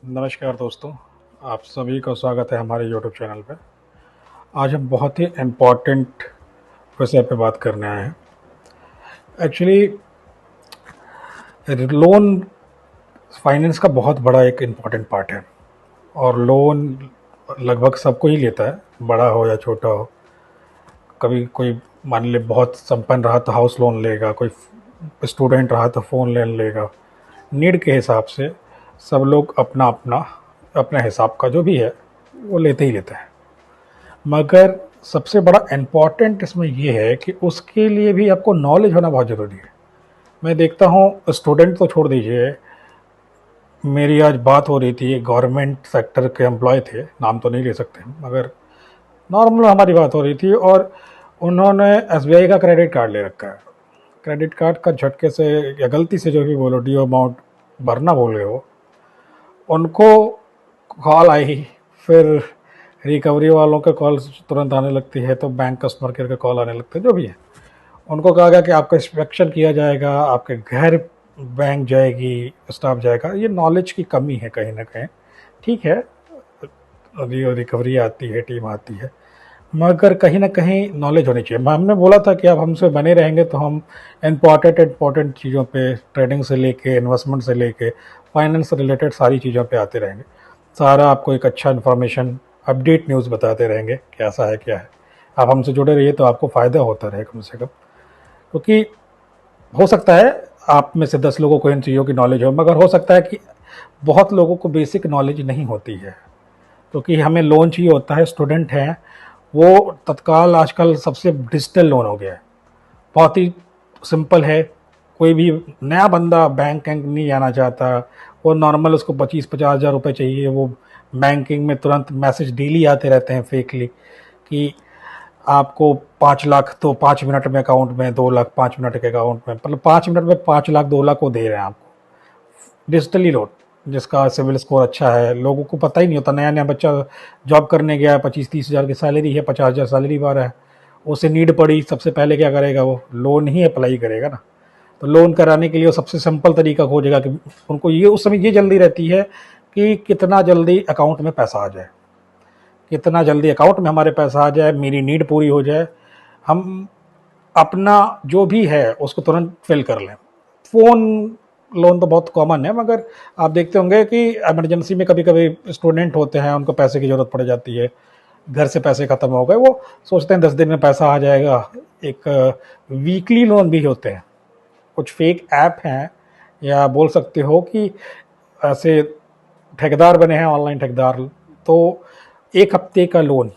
नमस्कार दोस्तों, आप सभी का स्वागत है हमारे यूट्यूब चैनल पे। आज हम बहुत ही इम्पोर्टेंट विषय पे बात करने आए हैं। एक्चुअली लोन फाइनेंस का बहुत बड़ा एक इम्पॉर्टेंट पार्ट है और लोन लगभग सबको ही लेता है, बड़ा हो या छोटा हो। कभी कोई मान ले बहुत संपन्न रहा तो हाउस लोन लेगा, कोई स्टूडेंट रहा तो फ़ोन लोन लेगा। नीड के हिसाब से सब लोग अपना अपना अपने हिसाब का जो भी है वो लेते ही लेते हैं। मगर सबसे बड़ा इम्पॉर्टेंट इसमें ये है कि उसके लिए भी आपको नॉलेज होना बहुत ज़रूरी है। मैं देखता हूँ स्टूडेंट तो छोड़ दीजिए, मेरी आज बात हो रही थी, गवर्नमेंट सेक्टर के एम्प्लॉय थे, नाम तो नहीं ले सकते हम, मगर नॉर्मल हमारी बात हो रही थी और उन्होंने एसबीआई का क्रेडिट कार्ड ले रखा है। क्रेडिट कार्ड का झटके से या गलती से जो भी बोलो ड्यू अमाउंट भरना भूल गए वो, उनको कॉल आई, फिर रिकवरी वालों के कॉल तुरंत आने लगती है, तो बैंक कस्टमर केयर के कॉल आने लगते हैं। जो भी है, उनको कहा गया कि आपका इंस्पेक्शन किया जाएगा, आपके घर बैंक जाएगी, स्टाफ जाएगा। ये नॉलेज की कमी है कहीं ना कहीं। ठीक है, अभी रिकवरी आती है, टीम आती है, मगर कहीं ना कहीं नॉलेज होनी चाहिए। हमने बोला था कि आप हमसे बने रहेंगे तो हम इम्पॉर्टेंट चीज़ों पे, ट्रेडिंग से लेके इन्वेस्टमेंट से लेके फाइनेंस से रिलेटेड सारी चीज़ों पे आते रहेंगे। सारा आपको एक अच्छा इन्फॉर्मेशन, अपडेट न्यूज़ बताते रहेंगे, कैसा है क्या है। आप हमसे जुड़े रहिए तो आपको फ़ायदा होता रहे कम से कम, क्योंकि हो सकता है आप में से 10 लोगों को इन चीज़ों की नॉलेज हो, मगर हो सकता है कि बहुत लोगों को बेसिक नॉलेज नहीं होती है। क्योंकि हमें लोन चाहिए होता है, स्टूडेंट हैं वो, तत्काल आजकल सबसे डिजिटल लोन हो गया है, बहुत ही सिंपल है। कोई भी नया बंदा बैंक नहीं जाना चाहता, वो नॉर्मल उसको 25-50 हज़ार रुपये चाहिए, वो बैंकिंग में तुरंत मैसेज डेली आते रहते हैं फेकली कि आपको 5 लाख तो 5 मिनट में अकाउंट में, 2 लाख 5 मिनट के अकाउंट में, मतलब 5 मिनट में 5 लाख 2 लाख को दे रहे हैं आपको डिजिटली लोन। जिसका सिविल स्कोर अच्छा है, लोगों को पता ही नहीं होता, नया नया बच्चा जॉब करने गया है, 25-30 हज़ार की सैलरी है, 50 हज़ार सैलरी पा रहा है, उसे नीड पड़ी, सबसे पहले क्या करेगा, वो लोन ही अप्लाई करेगा ना। तो लोन कराने के लिए वो सबसे सिंपल तरीका खोजेगा कि उनको ये उस समय ये जल्दी रहती है कि कितना जल्दी अकाउंट में पैसा आ जाए, कितना जल्दी अकाउंट में हमारे पैसा आ जाए, मेरी नीड पूरी हो जाए, हम अपना जो भी है उसको तुरंत फिल कर लें। फ़ोन लोन तो बहुत कॉमन है, मगर आप देखते होंगे कि इमरजेंसी में कभी कभी स्टूडेंट होते हैं, उनको पैसे की ज़रूरत पड़ जाती है, घर से पैसे ख़त्म हो गए, वो सोचते हैं 10 दिन में पैसा आ जाएगा। एक वीकली लोन भी होते हैं, कुछ फेक ऐप हैं, या बोल सकते हो कि ऐसे ठेकेदार बने हैं, ऑनलाइन ठेकेदार। तो 1 हफ्ते का लोन,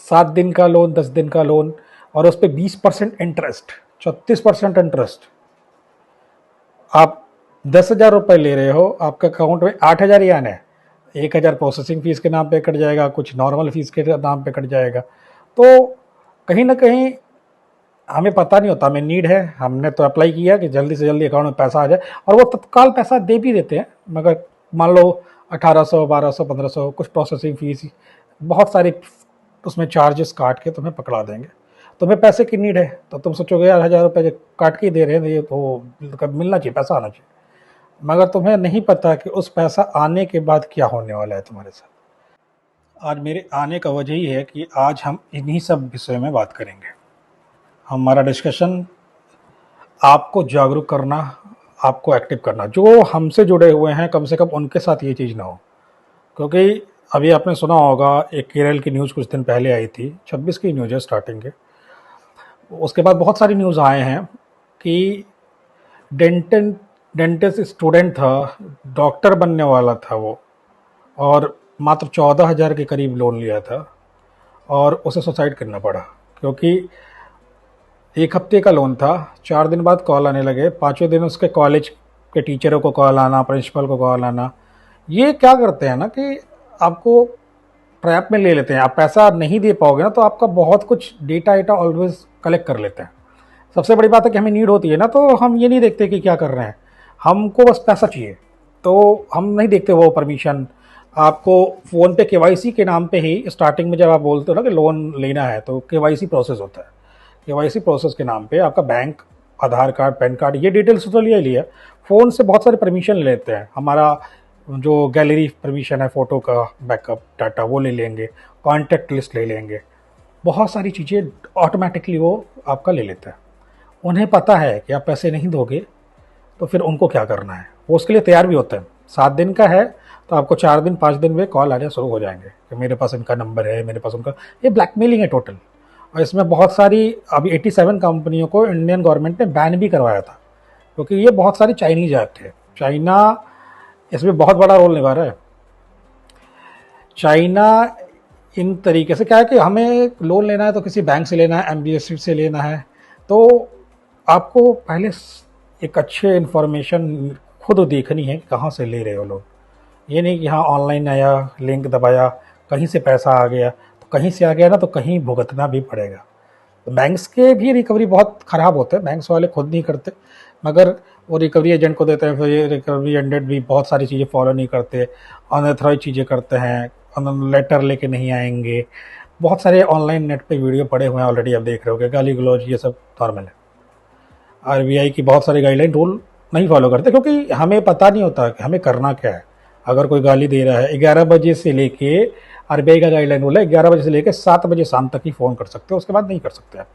7 दिन का लोन, 10 दिन का लोन, और उस पर 20% इंटरेस्ट, 36% इंटरेस्ट। आप 10 हज़ार रुपये ले रहे हो, आपके अकाउंट में 8 हज़ार ही आना है। 1 हज़ार प्रोसेसिंग फ़ीस के नाम पे कट जाएगा, कुछ नॉर्मल फ़ीस के नाम पे कट जाएगा। तो कहीं ना कहीं हमें पता नहीं होता, हमें नीड है, हमने तो अप्लाई किया कि जल्दी से जल्दी अकाउंट में पैसा आ जाए, और वो तत्काल पैसा दे भी देते हैं, मगर मान लो 1800, 1200, 1500 कुछ प्रोसेसिंग फ़ीस, बहुत सारे उसमें चार्जेस काट के तुम्हें पकड़ा देंगे। तुम्हें पैसे की नीड है तो तुम सोचोगे यार 1000 रुपये काट के ही दे रहे हैं, ये तो कब मिलना चाहिए, पैसा आना चाहिए। मगर तुम्हें नहीं पता कि उस पैसा आने के बाद क्या होने वाला है तुम्हारे साथ। आज मेरे आने का वजह ही है कि आज हम इन्हीं सब विषय में बात करेंगे। हमारा डिस्कशन आपको जागरूक करना, आपको एक्टिव करना, जो हमसे जुड़े हुए हैं कम से कम उनके साथ ये चीज़ ना हो। क्योंकि अभी आपने सुना होगा, एक केरल की न्यूज़ कुछ दिन पहले आई थी, 26 की न्यूज़ है स्टार्टिंग के, उसके बाद बहुत सारी न्यूज़ आए हैं कि डेंटन डेंटिस्ट स्टूडेंट था, डॉक्टर बनने वाला था वो, और मात्र 14 हज़ार के करीब लोन लिया था, और उसे सुसाइड करना पड़ा। क्योंकि 1 हफ्ते का लोन था, 4 दिन बाद कॉल आने लगे, 5वें दिन उसके कॉलेज के टीचरों को कॉल आना, प्रिंसिपल को कॉल आना। ये क्या करते हैं ना कि आपको ट्रैप में ले लेते हैं। आप पैसा नहीं दे पाओगे ना, तो आपका बहुत कुछ डेटा ऑलवेज कलेक्ट कर लेते हैं। सबसे बड़ी बात है कि हमें नीड होती है ना, तो हम ये नहीं देखते कि क्या कर रहे हैं, हमको बस पैसा चाहिए, तो हम नहीं देखते वो परमिशन। आपको फ़ोन पे केवाईसी के नाम पे ही स्टार्टिंग में जब आप बोलते हो ना कि लोन लेना है, तो केवाईसी प्रोसेस होता है। केवाईसी प्रोसेस के नाम पे आपका बैंक, आधार कार्ड, पैन कार्ड, ये डिटेल्स तो लिया ही लिया, फ़ोन से बहुत सारे परमिशन ले लेते हैं। हमारा जो गैलरी परमिशन है, फ़ोटो का बैकअप डाटा वो ले लेंगे, कॉन्टैक्ट लिस्ट ले लेंगे, बहुत सारी चीज़ें ऑटोमेटिकली वो आपका ले लेता है। उन्हें पता है कि आप पैसे नहीं दोगे तो फिर उनको क्या करना है, वो उसके लिए तैयार भी होते हैं। 7 दिन का है तो आपको 4 दिन 5 दिन में कॉल आने शुरू हो जाएंगे कि मेरे पास इनका नंबर है, मेरे पास उनका। ये ब्लैकमेलिंग है टोटल। और इसमें बहुत सारी, अभी 87 कंपनियों को इंडियन गवर्नमेंट ने बैन भी करवाया था, क्योंकि ये बहुत सारी चाइनीज ऐप है। चाइना इसमें बहुत बड़ा रोल निभा रहा है। चाइना इन तरीके से, क्या है कि हमें लोन लेना है तो किसी बैंक से लेना है, एमबीएफसी से लेना है, तो आपको पहले एक अच्छे इन्फॉर्मेशन खुद देखनी है कि कहाँ से ले रहे हो लोग। ये नहीं कि हाँ ऑनलाइन आया, लिंक दबाया, कहीं से पैसा आ गया, तो कहीं से आ गया ना तो कहीं भुगतना भी पड़ेगा। तो बैंक्स के भी रिकवरी बहुत ख़राब होते हैं, बैंक्स वाले खुद नहीं करते, मगर वो रिकवरी एजेंट को देते हैं। फिर ये रिकवरी एजेंट भी बहुत सारी चीज़ें फॉलो नहीं करते, अनऑथराइज चीज़ें करते हैं, लेटर लेके नहीं आएंगे। बहुत सारे ऑनलाइन नेट पे वीडियो पड़े हुए हैं ऑलरेडी, आप देख रहे हो कि गाली गलौज ये सब नॉर्मल है। आरबीआई की बहुत सारी गाइडलाइन रूल नहीं फॉलो करते, क्योंकि हमें पता नहीं होता कि हमें करना क्या है। अगर कोई गाली दे रहा है 11 बजे से लेके, आरबीआई का गाइडलाइन रूल है 11 बजे से लेके 7 बजे शाम तक ही फ़ोन कर सकते हो, उसके बाद नहीं कर सकते आप।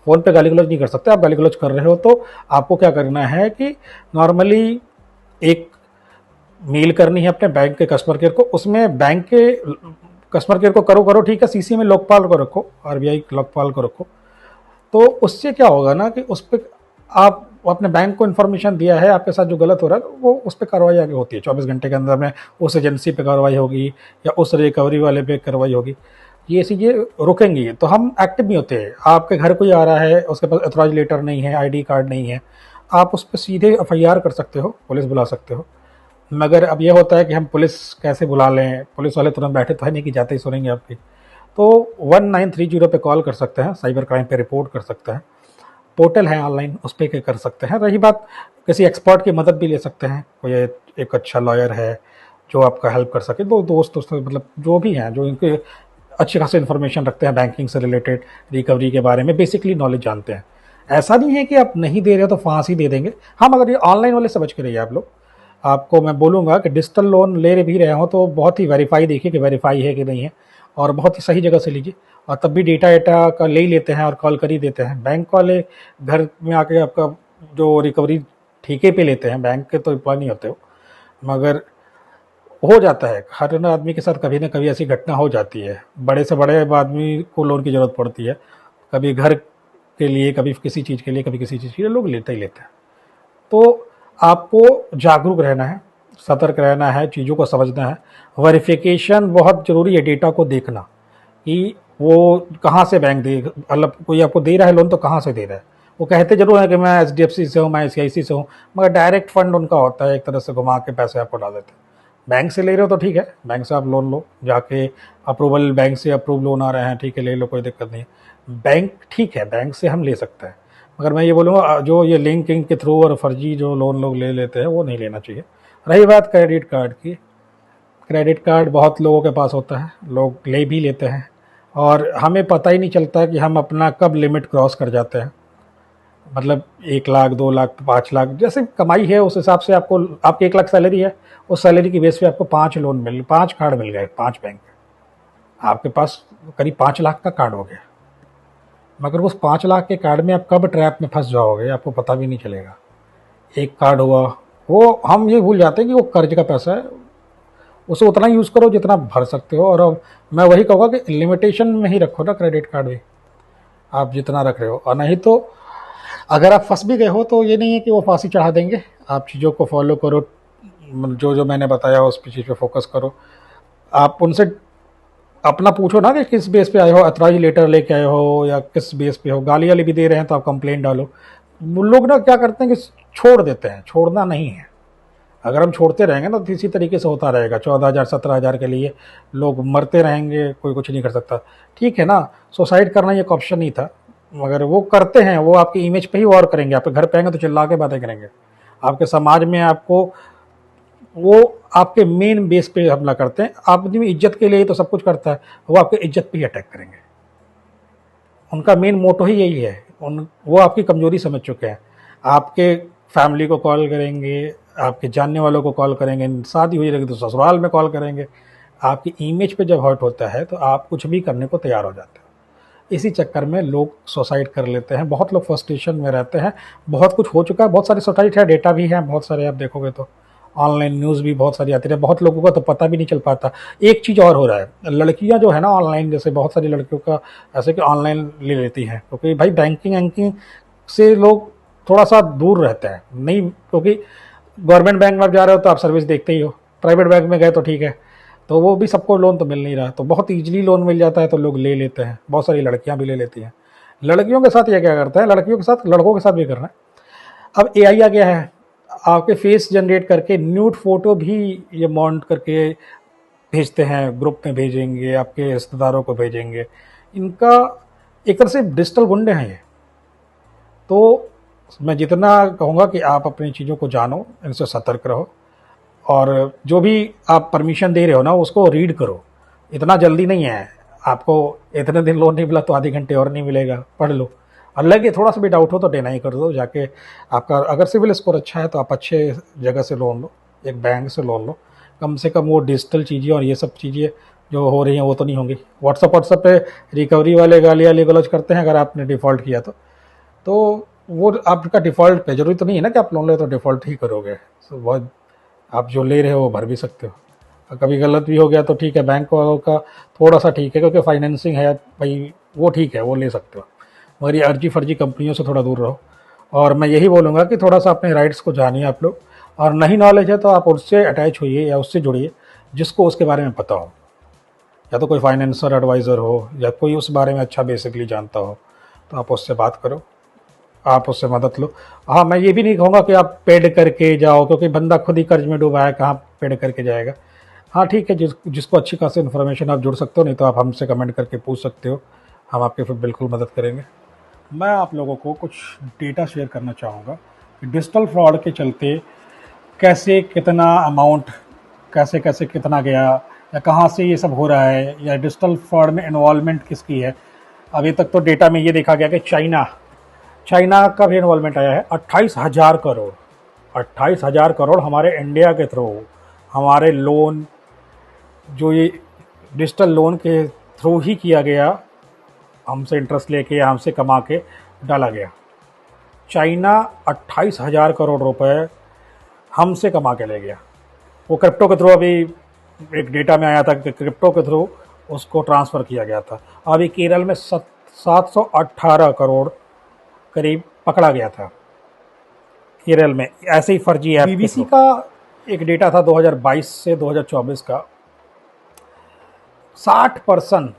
फ़ोन पे गाली गलौज नहीं कर सकते। आप गाली गलौज कर रहे हो तो आपको क्या करना है कि नॉर्मली एक मेल करनी है अपने बैंक के कस्टमर केयर को, उसमें बैंक के कस्टमर केयर को करो ठीक है, सीसी में लोकपाल को रखो, आरबीआई लोकपाल को रखो। तो उससे क्या होगा ना कि उस पर आप अपने बैंक को इन्फॉर्मेशन दिया है, आपके साथ जो गलत हो रहा है वो उस पर कार्रवाई आगे होती है। 24 घंटे के अंदर में उस एजेंसी पे कार्रवाई होगी या उस रिकवरी वाले पे कार्रवाई होगी, ये चीज़ें रुकेंगी। तो हम एक्टिव नहीं होते। आपके घर कोई आ रहा है, उसके पास अथॉराइज लेटर नहीं है, आईडी कार्ड नहीं है, आप उस पर सीधे एफआईआर कर सकते हो, पुलिस बुला सकते हो। मगर अब ये होता है कि हम पुलिस कैसे बुला लें, पुलिस वाले तुरंत बैठे तो है नहीं कि जाते ही सुनेंगे आपकी। तो 1930 पे कॉल कर सकते हैं, साइबर क्राइम पे रिपोर्ट कर सकते हैं, पोर्टल है ऑनलाइन उस पर कर सकते हैं। रही बात, किसी एक्सपर्ट की मदद भी ले सकते हैं, कोई एक अच्छा लॉयर है जो आपका हेल्प कर सके, दो दोस्त मतलब जो भी हैं जो इनके अच्छी खासी इन्फॉर्मेशन रखते हैं बैंकिंग से रिलेटेड, रिकवरी के बारे में बेसिकली नॉलेज जानते हैं। ऐसा नहीं है कि आप नहीं दे रहे हो तो फांसी दे देंगे। हाँ, मगर ये ऑनलाइन वाले समझ के रहिए आप लोग। आपको मैं बोलूँगा कि डिजिटल लोन ले भी रहे हो तो बहुत ही वेरीफाई देखिए कि वेरीफाई है कि नहीं है, और बहुत ही सही जगह से लीजिए। और तब भी डेटा का ले ही लेते हैं और कॉल कर ही देते हैं। बैंक वाले घर में आके आपका जो रिकवरी ठेके पे लेते हैं, बैंक के तो एम्प्लॉय नहीं होते हो, मगर हो जाता है हर आदमी के साथ, कभी ना कभी ऐसी घटना हो जाती है। बड़े से बड़े आदमी को लोन की ज़रूरत पड़ती है, कभी घर के लिए, कभी किसी चीज़ के लिए, कभी किसी चीज़ के लिए, लोग लेते ही लेते हैं। तो आपको जागरूक रहना है, सतर्क रहना है, चीज़ों को समझना है। वेरिफिकेशन बहुत ज़रूरी है, डेटा को देखना कि वो कहाँ से बैंक दे, मतलब कोई आपको दे रहा है लोन तो कहाँ से दे रहा है। वो कहते जरूर है कि मैं एचडीएफसी से हूँ, मैं आईसीआईसी से हूँ, मगर डायरेक्ट फंड उनका होता है, एक तरह से घुमा के पैसे आपको डाल देते हैं। बैंक से ले रहे हो तो ठीक है, बैंक से आप लोन लो जाके, अप्रूवल बैंक से अप्रूव लोन आ रहे हैं, ठीक है ले लो, कोई दिक्कत नहीं है। बैंक ठीक है, बैंक से हम ले सकते हैं, मगर मैं ये बोलूँगा जो ये लिंकिंग के थ्रू और फर्जी जो लोन लोग ले लेते हैं वो नहीं लेना चाहिए। रही बात क्रेडिट कार्ड की, क्रेडिट कार्ड बहुत लोगों के पास होता है, लोग ले भी लेते हैं और हमें पता ही नहीं चलता कि हम अपना कब लिमिट क्रॉस कर जाते हैं। मतलब 1 लाख 2 लाख 5 लाख जैसे कमाई है उस हिसाब से आपको, आपकी 1 लाख सैलरी है, उस सैलरी की बेस पे आपको 5 कार्ड मिल गए, 5 बैंक, आपके पास करीब 5 लाख का कार्ड हो गया। मगर उस 5 लाख के कार्ड में आप कब ट्रैप में फंस जाओगे आपको पता भी नहीं चलेगा। एक कार्ड हुआ, वो हम ये भूल जाते हैं कि वो कर्ज का पैसा है, उसे उतना यूज़ करो जितना भर सकते हो। और अब मैं वही कहूँगा कि लिमिटेशन में ही रखो ना क्रेडिट कार्ड भी, आप जितना रख रहे हो। और नहीं तो अगर आप फंस भी गए हो तो ये नहीं है कि वो फांसी चढ़ा देंगे। आप चीज़ों को फॉलो करो, जो जो मैंने बताया उस चीज़ पे फोकस करो। आप उनसे अपना पूछो ना कि किस बेस पे आए हो, अथॉराइज लेटर लेके आए हो या किस बेस पे हो। गाली वाली भी दे रहे हैं तो आप कंप्लेंट डालो। वो लोग ना क्या करते हैं कि छोड़ देते हैं, छोड़ना नहीं है। अगर हम छोड़ते रहेंगे ना तो इसी तरीके से होता रहेगा। 14,000 17,000 के लिए लोग मरते रहेंगे, कोई कुछ नहीं कर सकता। ठीक है ना, सुसाइड करना एक ऑप्शन नहीं था, मगर वो करते हैं, वो आपकी इमेज पे ही वॉर करेंगे। आपके घर पे आएंगे तो चिल्ला के बातें करेंगे, आपके समाज में आपको, वो आपके मेन बेस पे हमला करते हैं। आदमी इज्जत के लिए ही तो सब कुछ करता है, वो आपके इज्जत पे ही अटैक करेंगे। उनका मेन मोटो ही यही है। वो आपकी कमजोरी समझ चुके हैं। आपके फैमिली को कॉल करेंगे, आपके जानने वालों को कॉल करेंगे, शादी हुई रहेगी तो ससुराल में कॉल करेंगे। आपकी इमेज पे जब हर्ट होता है तो आप कुछ भी करने को तैयार हो जाते हो। इसी चक्कर में लोग सुसाइड कर लेते हैं, बहुत लोग फ्रस्ट्रेशन में रहते हैं। बहुत कुछ हो चुका है, बहुत सारी सुसाइड है, डेटा भी है बहुत सारे, आप देखोगे तो ऑनलाइन न्यूज़ भी बहुत सारी आती है, बहुत लोगों का तो पता भी नहीं चल पाता। एक चीज़ और हो रहा है, लड़कियां जो है ना ऑनलाइन, जैसे बहुत सारी लड़कियों का ऐसे कि ऑनलाइन ले लेती हैं, क्योंकि भाई बैंकिंग वैंकिंग से लोग थोड़ा सा दूर रहते हैं, नहीं क्योंकि गवर्नमेंट बैंक में आप जा रहे हो तो आप सर्विस देखते ही हो, प्राइवेट बैंक में गए तो ठीक है, तो वो भी सबको लोन तो मिल नहीं रहा, तो बहुत ईजिली लोन मिल जाता है तो लोग ले लेते हैं, बहुत सारी लड़कियां भी ले लेती हैं। लड़कियों के साथ ये क्या करता है, लड़कियों के साथ लड़कों के साथ भी कर रहा है। अब एआई आ गया है, आपके फेस जनरेट करके न्यूड फोटो भी ये माउंट करके भेजते हैं, ग्रुप में भेजेंगे, आपके रिश्तेदारों को भेजेंगे। इनका एक तरह से डिजिटल गुंडे हैं ये। तो मैं जितना कहूँगा कि आप अपनी चीज़ों को जानो, इनसे सतर्क रहो, और जो भी आप परमिशन दे रहे हो ना उसको रीड करो। इतना जल्दी नहीं है, आपको इतने दिन लोन नहीं मिला तो आधे घंटे और नहीं मिलेगा, पढ़ लो। और लगे थोड़ा सा भी डाउट हो तो डिनाई कर दो जाके। आपका अगर सिविल स्कोर अच्छा है तो आप अच्छे जगह से लोन लो, एक बैंक से लोन लो। कम से कम वो डिजिटल चीज़ें और ये सब चीज़ें जो हो रही हैं वो तो नहीं होंगी। व्हाट्सअप पे रिकवरी वाले गाली गलौज करते हैं अगर आपने डिफ़ॉल्ट किया तो वो आपका डिफ़ॉल्ट पे, जरूरी तो नहीं है ना कि आप लोन ले तो डिफ़ॉल्ट ही करोगे। तो बहुत आप जो ले रहे हो वो भर भी सकते हो। कभी गलत भी हो गया तो ठीक है, बैंक वालों का थोड़ा सा ठीक है क्योंकि फाइनेंसिंग है भाई, वो ठीक है, वो ले सकते हो। मगर ये अर्जी फर्जी कंपनियों से थोड़ा दूर रहो। और मैं यही बोलूँगा कि थोड़ा सा अपने राइट्स को जानिए आप लोग, और नहीं नॉलेज है तो आप उससे अटैच होइए या उससे जुड़िए जिसको उसके बारे में पता हो, या तो कोई फाइनेंसर एडवाइज़र हो या कोई उस बारे में अच्छा बेसिकली जानता हो, तो आप उससे बात करो, आप उससे मदद लो। हाँ, मैं ये भी नहीं कहूँगा कि आप पेड करके जाओ, क्योंकि बंदा खुद ही कर्ज में डूबा है, कहाँ पेड करके जाएगा। हाँ ठीक है, जिसको अच्छी खासी इन्फॉर्मेशन आप जुड़ सकते हो, नहीं तो आप हमसे कमेंट करके पूछ सकते हो, हम आपकी फिर बिल्कुल मदद करेंगे। मैं आप लोगों को कुछ डेटा शेयर करना चाहूँगा कि डिजिटल फ्रॉड के चलते कैसे कितना अमाउंट, कैसे कैसे कितना गया, या कहाँ से ये सब हो रहा है, या डिजिटल फ्रॉड में इन्वॉल्वमेंट किसकी है। अभी तक तो डेटा में ये देखा गया कि चाइना का भी इन्वॉल्वमेंट आया है। 28,000 करोड़, 28,000 करोड़ हमारे इंडिया के थ्रू, हमारे लोन जो ये डिजिटल लोन के थ्रू ही किया गया, हमसे इंटरेस्ट लेके या हमसे कमा के डाला गया। चाइना 28,000 करोड़ रुपए हमसे कमा के ले गया। वो क्रिप्टो के थ्रू, अभी एक डेटा में आया था कि क्रिप्टो के थ्रू उसको ट्रांसफ़र किया गया था। अभी केरल में 718 करोड़ करीब पकड़ा गया था केरल में, ऐसे ही फर्जी ऐप। बीबीसी का एक डेटा था 2022 से 2024 का, 60%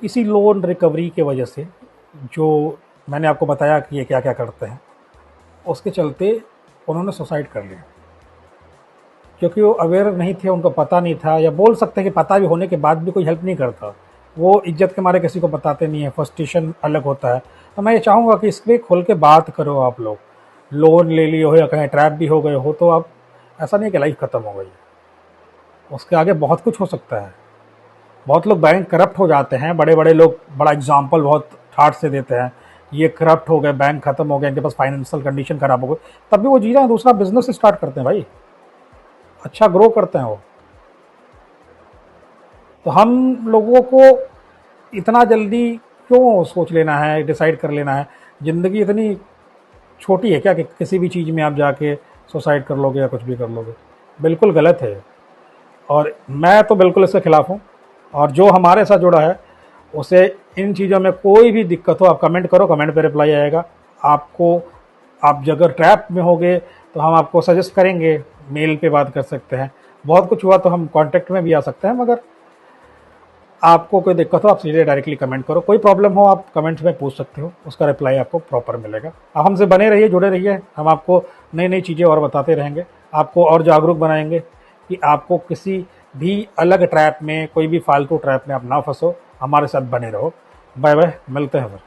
इसी लोन रिकवरी के वजह से, जो मैंने आपको बताया कि ये क्या क्या करते हैं, उसके चलते उन्होंने सुसाइड कर लिया। क्योंकि वो अवेयर नहीं थे, उनको पता नहीं था, या बोल सकते हैं कि पता भी होने के बाद भी कोई हेल्प नहीं करता, वो इज्जत के मारे किसी को बताते नहीं है, फ्रस्ट्रेशन अलग होता है। तो मैं ये चाहूँगा कि इस पर खुल के बात करो। आप लोग लोन ले लिए हो या कहीं ट्रैप भी हो गए हो तो आप, ऐसा नहीं कि लाइफ ख़त्म हो गई, उसके आगे बहुत कुछ हो सकता है। बहुत लोग बैंक करप्ट हो जाते हैं, बड़े बड़े लोग बड़ा एग्जाम्पल बहुत ठाठ से देते हैं, ये करप्ट हो गए, बैंक ख़त्म हो गया, इनके पास फाइनेंशियल कंडीशन ख़राब हो गई, तब भी वो जी रहे हैं, दूसरा बिजनेस स्टार्ट करते हैं भाई, अच्छा ग्रो करते हैं वो। तो हम लोगों को इतना जल्दी क्यों सोच लेना है, डिसाइड कर लेना है? ज़िंदगी इतनी छोटी है क्या कि किसी भी चीज़ में आप जाके सुसाइड कर लोगे या कुछ भी कर लोगे? बिल्कुल गलत है, और मैं तो बिल्कुल इसके खिलाफ़ हूँ। और जो हमारे साथ जुड़ा है उसे इन चीज़ों में कोई भी दिक्कत हो, आप कमेंट करो, कमेंट पे रिप्लाई आएगा आपको। आप अगर ट्रैप में होगे तो हम आपको सजेस्ट करेंगे, मेल पे बात कर सकते हैं, बहुत कुछ हुआ तो हम कांटेक्ट में भी आ सकते हैं। मगर आपको कोई दिक्कत हो आप सीधे डायरेक्टली कमेंट करो, कोई प्रॉब्लम हो आप कमेंट्स में पूछ सकते हो, उसका रिप्लाई आपको प्रॉपर मिलेगा। आप हमसे बने रहिए, जुड़े रहिए, हम आपको नई नई चीज़ें और बताते रहेंगे, आपको और जागरूक बनाएंगे कि आपको किसी भी अलग ट्रैप में, कोई भी फालतू ट्रैप में आप ना फंसो। हमारे साथ बने रहो। बाय बाय, मिलते हैं फिर।